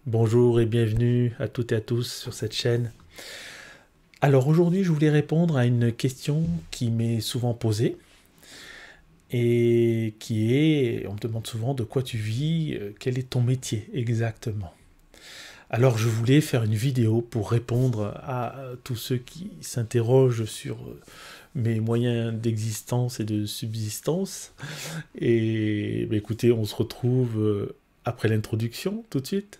Bonjour et bienvenue à toutes et à tous sur cette chaîne. Alors aujourd'hui, je voulais répondre à une question qui m'est souvent posée et qui est, on me demande souvent de quoi tu vis, quel est ton métier exactement. Alors je voulais faire une vidéo pour répondre à tous ceux qui s'interrogent sur mes moyens d'existence et de subsistance. Et écoutez, on se retrouve après l'introduction tout de suite.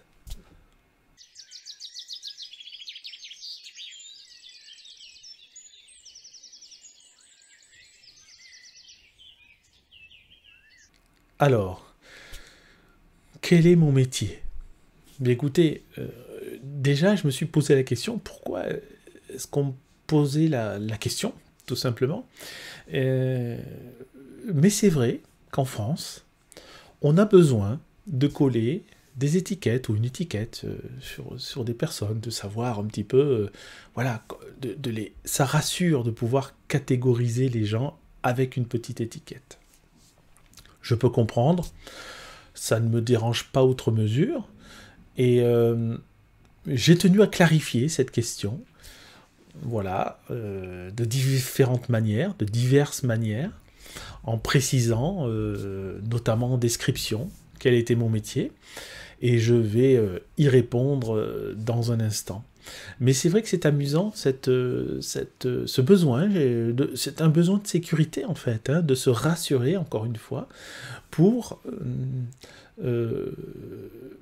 Alors, quel est mon métier? Bien écoutez, déjà je me suis posé la question, pourquoi est-ce qu'on me posait la question, tout simplement. Mais c'est vrai qu'en France, on a besoin de coller des étiquettes ou une étiquette sur des personnes, de savoir un petit peu, voilà, ça rassure de pouvoir catégoriser les gens avec une petite étiquette. Je peux comprendre, ça ne me dérange pas outre mesure, et j'ai tenu à clarifier cette question, voilà, de différentes manières, de diverses manières, en précisant, notamment en description, quel était mon métier, et je vais y répondre dans un instant. Mais c'est vrai que c'est amusant, ce besoin, c'est un besoin de sécurité en fait, hein, de se rassurer encore une fois,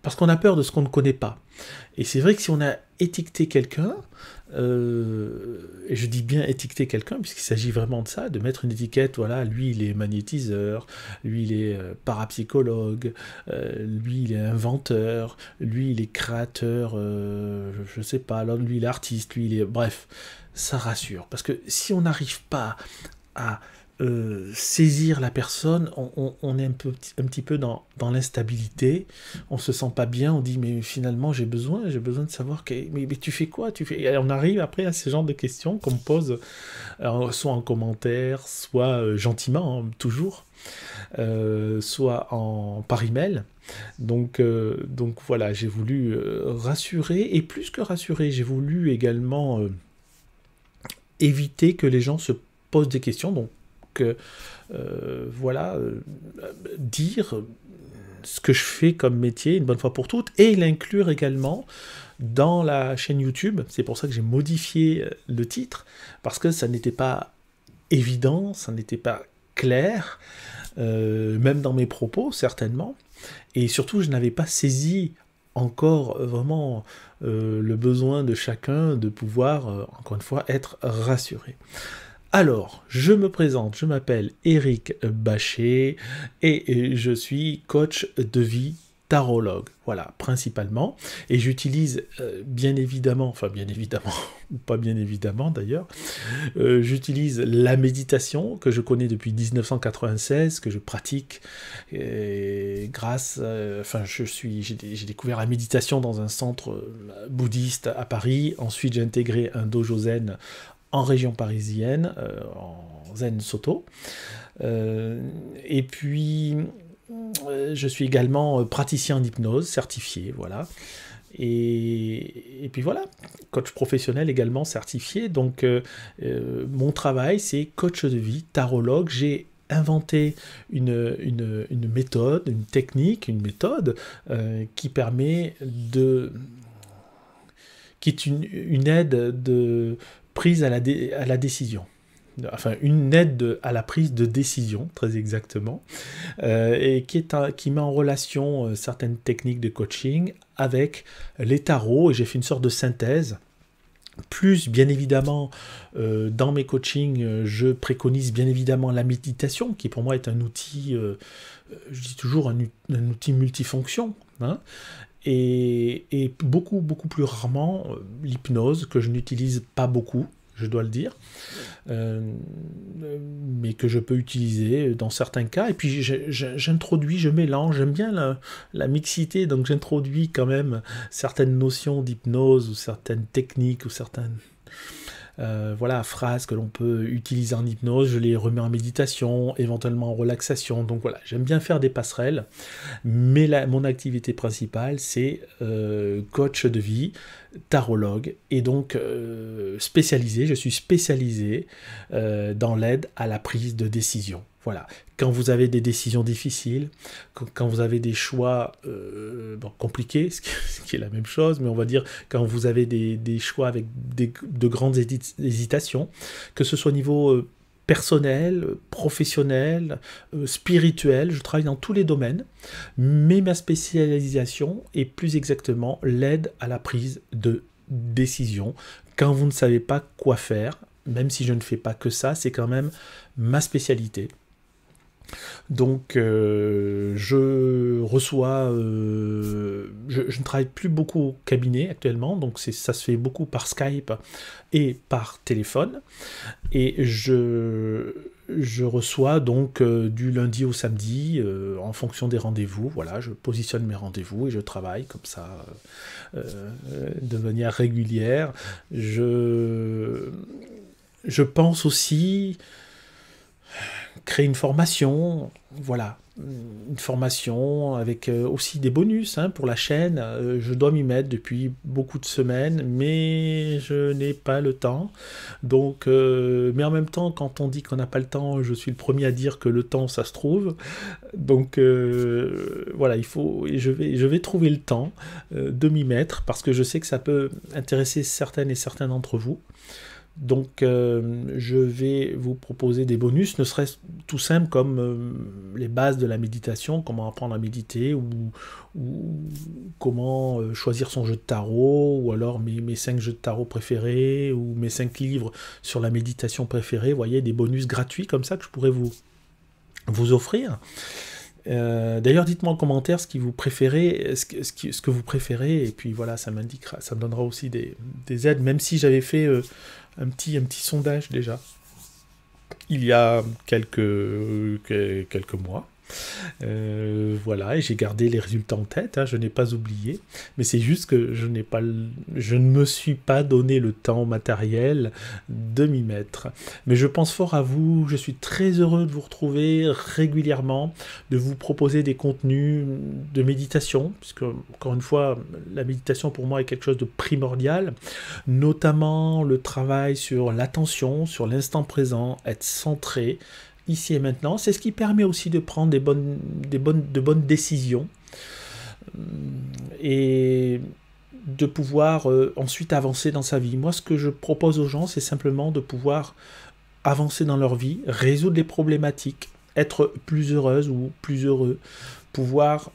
parce qu'on a peur de ce qu'on ne connaît pas. Et c'est vrai que si on a étiqueté quelqu'un, et je dis bien étiqueter quelqu'un, puisqu'il s'agit vraiment de ça, de mettre une étiquette, voilà, lui il est magnétiseur, lui il est parapsychologue, lui il est inventeur, lui il est créateur, je sais pas, alors lui il est artiste, lui il est... Bref, ça rassure, parce que si on n'arrive pas à saisir la personne, on est un petit peu dans l'instabilité, on se sent pas bien, on dit mais finalement j'ai besoin de savoir mais tu fais quoi, Et on arrive après à ce genre de questions qu'on me pose soit en commentaire, soit gentiment, hein, toujours, soit par email. Donc voilà, j'ai voulu rassurer, et plus que rassurer, j'ai voulu également éviter que les gens se posent des questions. Donc voilà, dire ce que je fais comme métier une bonne fois pour toutes, et l'inclure également dans la chaîne YouTube. C'est pour ça que j'ai modifié le titre, parce que ça n'était pas évident, ça n'était pas clair, même dans mes propos certainement, et surtout je n'avais pas saisi encore vraiment le besoin de chacun de pouvoir, encore une fois, être rassuré. Alors, je me présente, je m'appelle Éric Bachet et je suis coach de vie tarologue, voilà, principalement, et j'utilise bien évidemment, ou pas bien évidemment d'ailleurs, j'utilise la méditation que je connais depuis 1996, que je pratique grâce, j'ai découvert la méditation dans un centre bouddhiste à Paris, ensuite j'ai intégré un dojo zen en région parisienne, en Zen Soto. Et puis, je suis également praticien en hypnose, certifié, voilà. Et puis voilà, coach professionnel également certifié. Donc, mon travail, c'est coach de vie, tarologue. J'ai inventé une méthode, une technique, une méthode qui permet qui est une aide de prise à la décision. Enfin, une aide à la prise de décision, très exactement, et qui met en relation certaines techniques de coaching avec les tarots, et j'ai fait une sorte de synthèse. Plus, bien évidemment, dans mes coachings, je préconise bien évidemment la méditation, qui pour moi est un outil, je dis toujours un outil multifonction, hein, et beaucoup plus rarement l'hypnose, que je n'utilise pas beaucoup, je dois le dire, mais que je peux utiliser dans certains cas. Et puis j'introduis, je mélange, j'aime bien la mixité, donc j'introduis quand même certaines notions d'hypnose, ou certaines techniques, ou certaines voilà, phrases que l'on peut utiliser en hypnose, je les remets en méditation, éventuellement en relaxation. Donc voilà, j'aime bien faire des passerelles, mais mon activité principale, c'est coach de vie, tarologue, et donc je suis spécialisé dans l'aide à la prise de décision. Voilà, quand vous avez des décisions difficiles, quand vous avez des choix compliqués, ce qui est la même chose, mais on va dire quand vous avez des choix avec de grandes hésitations, que ce soit au niveau personnel, professionnel, spirituel, je travaille dans tous les domaines, mais ma spécialisation est plus exactement l'aide à la prise de décision. Quand vous ne savez pas quoi faire, même si je ne fais pas que ça, c'est quand même ma spécialité. Donc je reçois, je ne travaille plus beaucoup au cabinet actuellement, donc ça se fait beaucoup par Skype et par téléphone, et je reçois donc du lundi au samedi en fonction des rendez-vous. Voilà, je positionne mes rendez-vous et je travaille comme ça de manière régulière. Je pense aussi créer une formation, voilà, une formation avec aussi des bonus pour la chaîne. Je dois m'y mettre depuis beaucoup de semaines, mais je n'ai pas le temps. Donc, mais en même temps, quand on dit qu'on n'a pas le temps, je suis le premier à dire que le temps, ça se trouve. Donc, voilà, je vais trouver le temps de m'y mettre, parce que je sais que ça peut intéresser certaines et certains d'entre vous. Donc je vais vous proposer des bonus, ne serait-ce tout simple comme les bases de la méditation, comment apprendre à méditer, ou comment choisir son jeu de tarot, ou alors mes 5 jeux de tarot préférés, ou mes 5 livres sur la méditation préférée. Vous voyez, des bonus gratuits comme ça que je pourrais vous offrir. D'ailleurs, dites-moi en commentaire ce que vous préférez, et puis voilà, ça m'indiquera, ça me donnera aussi des aides, même si j'avais fait un petit sondage déjà il y a quelques mois. Voilà, et j'ai gardé les résultats en tête, je n'ai pas oublié, mais c'est juste que je ne me suis pas donné le temps matériel de m'y mettre. Mais je pense fort à vous, je suis très heureux de vous retrouver régulièrement, de vous proposer des contenus de méditation, puisque encore une fois, la méditation pour moi est quelque chose de primordial, notamment le travail sur l'attention, sur l'instant présent, être centré, ici et maintenant. C'est ce qui permet aussi de prendre de bonnes décisions et de pouvoir ensuite avancer dans sa vie. Moi, ce que je propose aux gens, c'est simplement de pouvoir avancer dans leur vie, résoudre les problématiques, être plus heureuse ou plus heureux, pouvoir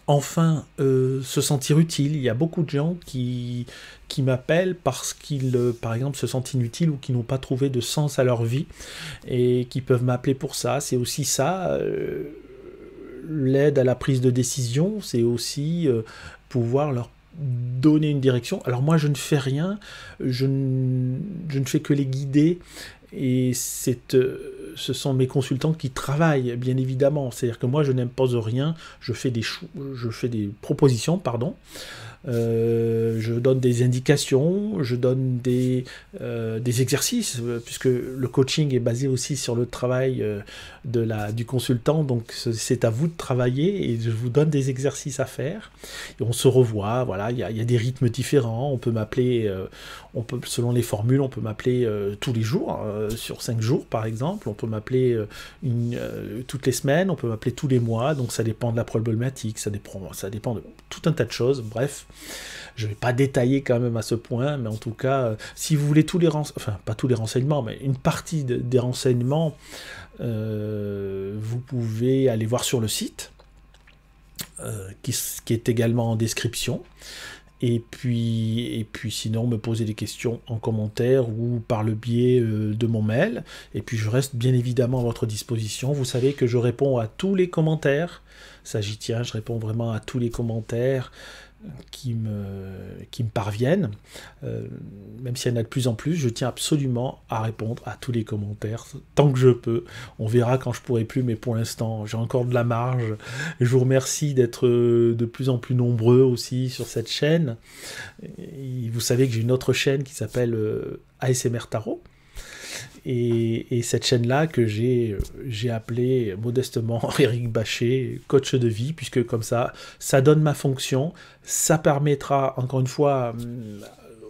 enfin se sentir utile. Il y a beaucoup de gens qui m'appellent parce qu'ils, par exemple, se sentent inutiles ou qui n'ont pas trouvé de sens à leur vie et qui peuvent m'appeler pour ça. C'est aussi ça, l'aide à la prise de décision, c'est aussi pouvoir leur donner une direction. Alors moi, je ne fais rien, je ne fais que les guider, et ce sont mes consultants qui travaillent, bien évidemment. C'est-à-dire que moi, je n'impose rien, je fais des propositions, pardon. Je donne des indications, je donne des exercices, puisque le coaching est basé aussi sur le travail du consultant, donc c'est à vous de travailler, et je vous donne des exercices à faire, et on se revoit. Voilà, il y a des rythmes différents, on peut m'appeler, selon les formules, on peut m'appeler tous les jours, sur 5 jours par exemple, on peut m'appeler toutes les semaines, on peut m'appeler tous les mois, donc ça dépend de la problématique, ça dépend de tout un tas de choses. Bref, je ne vais pas détailler quand même à ce point, mais en tout cas, si vous voulez pas tous les renseignements, mais une partie des renseignements, vous pouvez aller voir sur le site, qui est également en description. Et puis sinon, me poser des questions en commentaire ou par le biais de mon mail. Et puis je reste bien évidemment à votre disposition. Vous savez que je réponds à tous les commentaires Ça, j'y tiens, je réponds vraiment à tous les commentaires qui me parviennent. Même s'il y en a de plus en plus, je tiens absolument à répondre à tous les commentaires, tant que je peux. On verra quand je pourrai plus, mais pour l'instant, j'ai encore de la marge. Je vous remercie d'être de plus en plus nombreux aussi sur cette chaîne. Et vous savez que j'ai une autre chaîne qui s'appelle ASMR Tarot. Et cette chaîne-là que j'ai appelée modestement Eric Bachet, coach de vie, puisque comme ça donne ma fonction, ça permettra encore une fois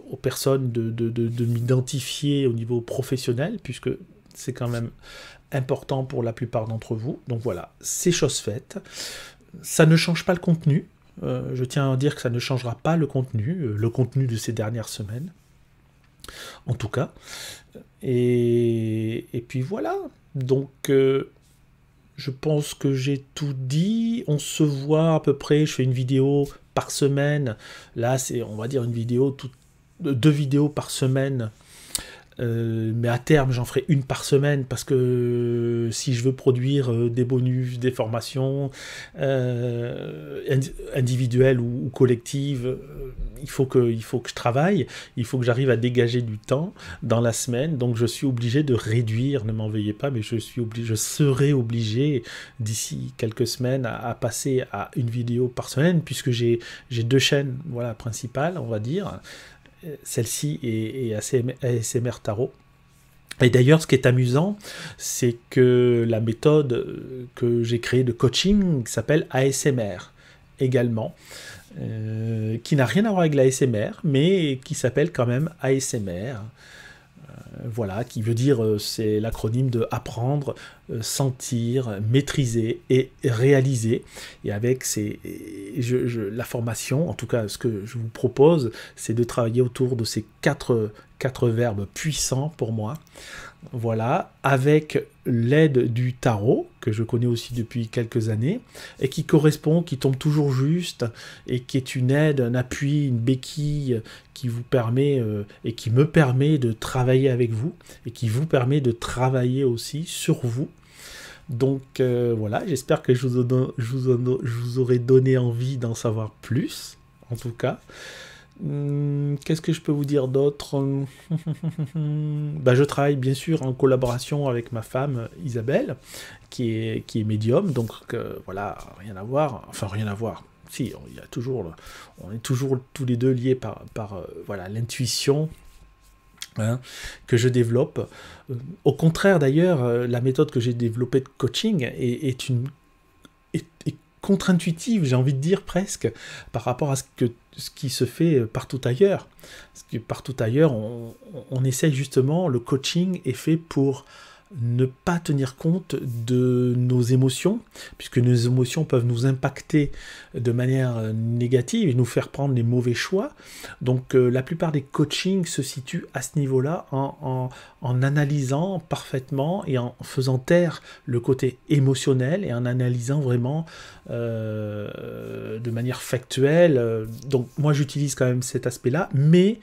aux personnes de m'identifier au niveau professionnel, puisque c'est quand même important pour la plupart d'entre vous. Donc voilà, c'est chose faite. Ça ne change pas le contenu. Je tiens à dire que ça ne changera pas le contenu de ces dernières semaines. En tout cas. Et puis voilà. Donc, je pense que j'ai tout dit. On se voit à peu près. Je fais une vidéo par semaine. Là, c'est, on va dire, une vidéo, 2 vidéos par semaine. Mais à terme, j'en ferai une par semaine parce que si je veux produire des bonus, des formations individuelles ou collectives, il faut que je travaille, il faut que j'arrive à dégager du temps dans la semaine. Donc je suis obligé de réduire, ne m'en veuillez pas, mais je serai obligé d'ici quelques semaines à passer à une vidéo par semaine puisque j'ai 2 chaînes, voilà, principales, on va dire. Celle-ci et ASMR Tarot. Et d'ailleurs, ce qui est amusant, c'est que la méthode que j'ai créée de coaching s'appelle ASMR également, qui n'a rien à voir avec l'ASMR, mais qui s'appelle quand même ASMR. Voilà, qui veut dire, c'est l'acronyme de apprendre, sentir, maîtriser et réaliser. Et avec la formation, en tout cas ce que je vous propose, c'est de travailler autour de ces quatre verbes puissants pour moi. Voilà, avec l'aide du tarot, que je connais aussi depuis quelques années, et qui tombe toujours juste, et qui est une aide, un appui, une béquille, qui vous permet, et qui me permet de travailler avec vous, et qui vous permet de travailler aussi sur vous. Donc voilà, j'espère que je vous aurai donné envie d'en savoir plus, en tout cas. Qu'est-ce que je peux vous dire d'autre? Je travaille bien sûr en collaboration avec ma femme Isabelle, qui est médium, donc voilà, rien à voir, enfin rien à voir. Si, on est toujours tous les deux liés par voilà, l'intuition que je développe. Au contraire d'ailleurs, la méthode que j'ai développée de coaching est contre-intuitive, j'ai envie de dire presque, par rapport à ce qui se fait partout ailleurs. Parce que partout ailleurs, on essaye justement, le coaching est fait pour ne pas tenir compte de nos émotions, puisque nos émotions peuvent nous impacter de manière négative et nous faire prendre les mauvais choix. Donc la plupart des coachings se situent à ce niveau-là en analysant parfaitement et en faisant taire le côté émotionnel et en analysant vraiment de manière factuelle. Donc moi j'utilise quand même cet aspect-là, mais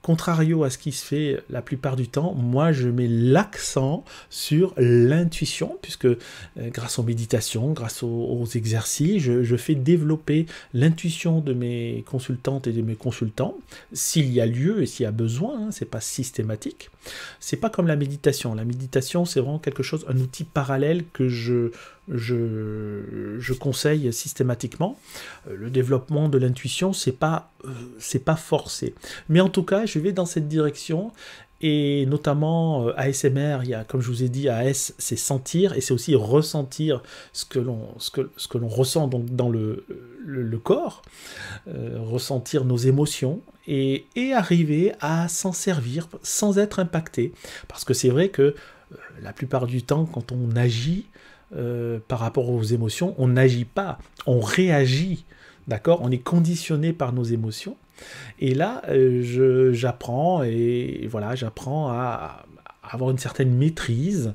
contrario à ce qui se fait la plupart du temps, moi je mets l'accent sur l'intuition, puisque grâce aux méditations, grâce aux exercices, je fais développer l'intuition de mes consultantes et de mes consultants, s'il y a lieu et s'il y a besoin, c'est pas systématique. C'est pas comme la méditation. La méditation, c'est vraiment quelque chose, un outil parallèle que je conseille systématiquement. Le développement de l'intuition, c'est pas forcé. Mais en tout cas, je vais dans cette direction. Et notamment ASMR, il y a, comme je vous ai dit, AS, c'est sentir et c'est aussi ressentir ce que l'on ressent donc dans le corps, ressentir nos émotions et arriver à s'en servir sans être impacté. Parce que c'est vrai que la plupart du temps, quand on agit par rapport aux émotions, on n'agit pas, on réagit. D'accord, on est conditionné par nos émotions. Et là, j'apprends à avoir une certaine maîtrise,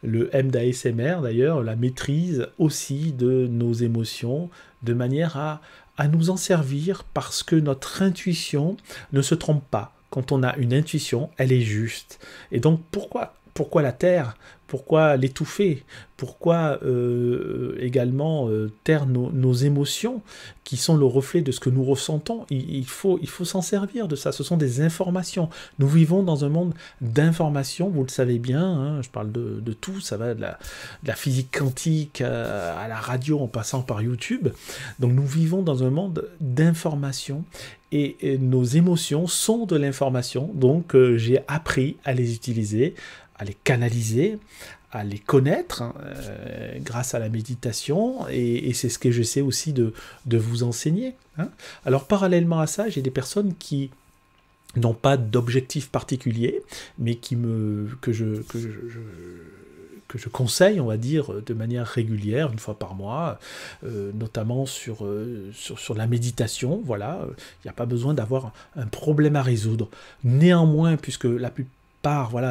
le M d'ASMR d'ailleurs, la maîtrise aussi de nos émotions, de manière à nous en servir parce que notre intuition ne se trompe pas. Quand on a une intuition, elle est juste. Et donc pourquoi pourquoi la taire? Pourquoi l'étouffer? Pourquoi également taire nos émotions qui sont le reflet de ce que nous ressentons? Il faut s'en servir de ça. Ce sont des informations. Nous vivons dans un monde d'informations, vous le savez bien, hein, je parle de tout, ça va de la physique quantique à la radio en passant par YouTube. Donc nous vivons dans un monde d'informations et nos émotions sont de l'information. Donc j'ai appris à les utiliser, à les canaliser, à les connaître grâce à la méditation, et c'est ce que j'essaie aussi de vous enseigner. Hein. Alors parallèlement à ça, j'ai des personnes qui n'ont pas d'objectif particulier, mais que je conseille, on va dire, de manière régulière, une fois par mois, notamment sur la méditation. Voilà, il n'y a pas besoin d'avoir un problème à résoudre. Néanmoins, puisque la plupart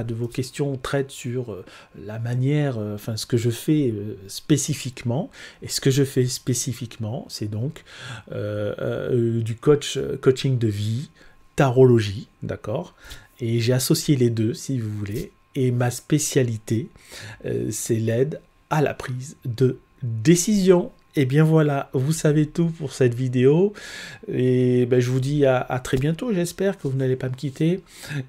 de vos questions traitent sur la manière, ce que je fais spécifiquement, et ce que je fais spécifiquement, c'est donc du coaching de vie, tarologie, d'accord? Et j'ai associé les deux, si vous voulez, et ma spécialité, c'est l'aide à la prise de décision. Et bien voilà, vous savez tout pour cette vidéo, et je vous dis à très bientôt, j'espère que vous n'allez pas me quitter,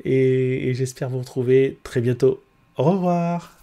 et j'espère vous retrouver très bientôt. Au revoir!